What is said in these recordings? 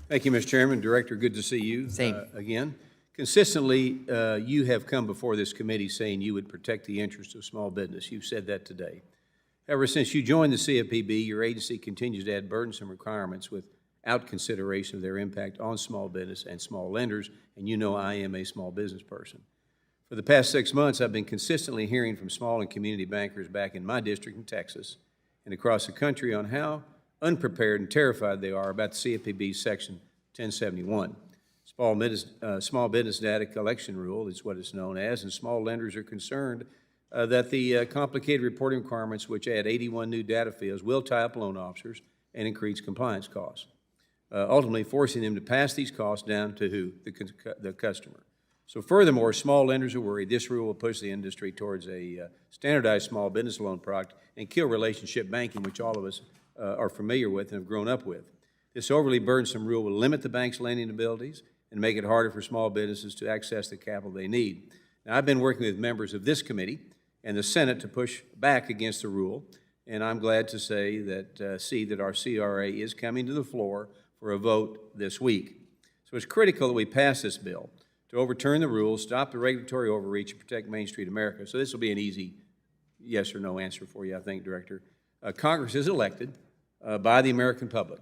Thank you, Mr. Chairman. Director, good to see you again. Consistently, you have come before this committee saying you would protect the interests of small business. You've said that today. However, since you joined the CFPB, your agency continues to add burdensome requirements without consideration of their impact on small business and small lenders, and you know I am a small business person. For the past 6 months, I've been consistently hearing from small and community bankers back in my district in Texas and across the country on how unprepared and terrified they are about the CFPB's Section 1071. Small business data collection rule is what it's known as, and small lenders are concerned that the complicated reporting requirements, which add 81 new data fields, will tie up loan officers and increase compliance costs, ultimately forcing them to pass these costs down to who? The customer. So furthermore, small lenders are worried this rule will push the industry towards a standardized small business loan product and kill relationship banking, which all of us are familiar with and have grown up with. This overly burdensome rule will limit the bank's lending abilities and make it harder for small businesses to access the capital they need. Now, I've been working with members of this committee and the Senate to push back against the rule, and I'm glad to say that see that our CRA is coming to the floor for a vote this week. So it's critical that we pass this bill to overturn the rules, stop the regulatory overreach, and protect Main Street America. So this will be an easy yes or no answer for you, I think, Director. Congress is elected by the American public,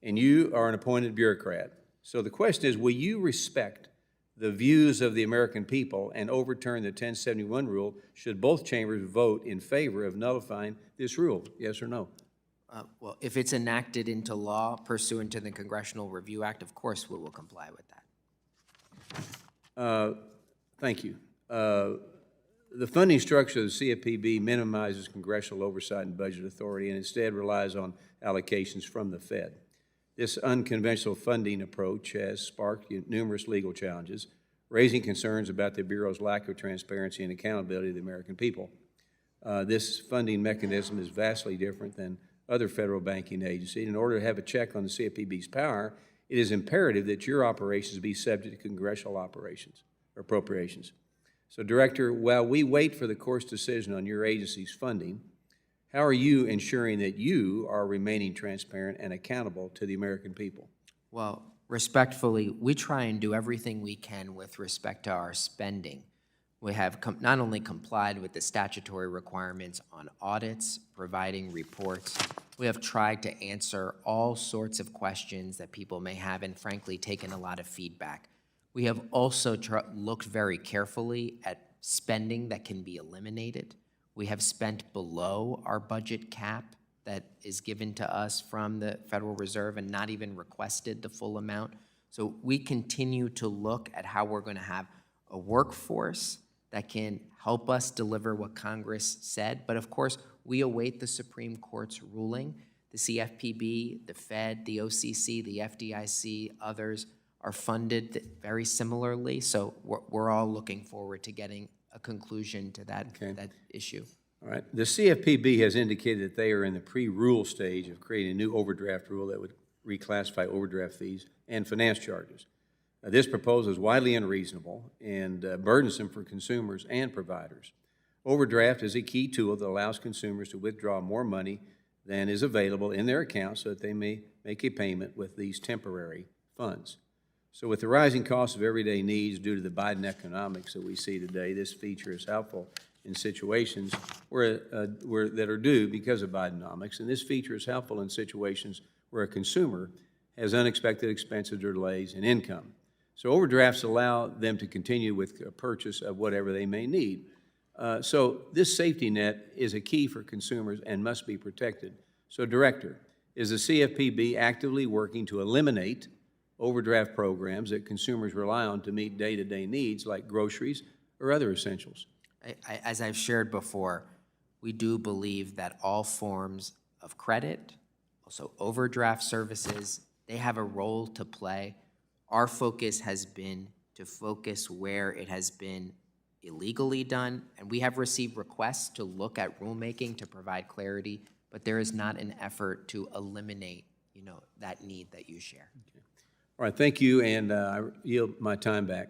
and you are an appointed bureaucrat. So the question is, will you respect the views of the American people and overturn the 1071 rule should both chambers vote in favor of nullifying this rule, yes or no? Well, if it's enacted into law pursuant to the Congressional Review Act, of course we will comply with that. Thank you. The funding structure of the CFPB minimizes congressional oversight and budget authority and instead relies on allocations from the Fed. This unconventional funding approach has sparked numerous legal challenges, raising concerns about the Bureau's lack of transparency and accountability of the American people. This funding mechanism is vastly different than other federal banking agencies. In order to have a check on the CFPB's power, it is imperative that your operations be subject to congressional operations or appropriations. So, Director, while we wait for the court's decision on your agency's funding, how are you ensuring that you are remaining transparent and accountable to the American people? Well, respectfully, we try and do everything we can with respect to our spending. We have not only complied with the statutory requirements on audits, providing reports, we have tried to answer all sorts of questions that people may have and frankly taken a lot of feedback. We have also looked very carefully at spending that can be eliminated. We have spent below our budget cap that is given to us from the Federal Reserve and not even requested the full amount. So we continue to look at how we're going to have a workforce that can help us deliver what Congress said. But of course, we await the Supreme Court's ruling. The CFPB, the Fed, the OCC, the FDIC, others are funded very similarly. So we're all looking forward to getting a conclusion to that issue. All right. The CFPB has indicated that they are in the pre-rule stage of creating a new overdraft rule that would reclassify overdraft fees and finance charges. This proposal is widely unreasonable and burdensome for consumers and providers. Overdraft is a key tool that allows consumers to withdraw more money than is available in their account so that they may make a payment with these temporary funds. So with the rising cost of everyday needs due to the Biden economics that we see today, this feature is helpful in situations that are due because of Bidenomics, and this feature is helpful in situations where a consumer has unexpected expenses or delays in income. So overdrafts allow them to continue with a purchase of whatever they may need. So this safety net is a key for consumers and must be protected. So, Director, is the CFPB actively working to eliminate overdraft programs that consumers rely on to meet day-to-day needs like groceries or other essentials? As I've shared before, we do believe that all forms of credit, also overdraft services, they have a role to play. Our focus has been to focus where it has been illegally done, and we have received requests to look at rulemaking to provide clarity, but there is not an effort to eliminate, that need that you share. Okay. All right, thank you, and I yield my time back.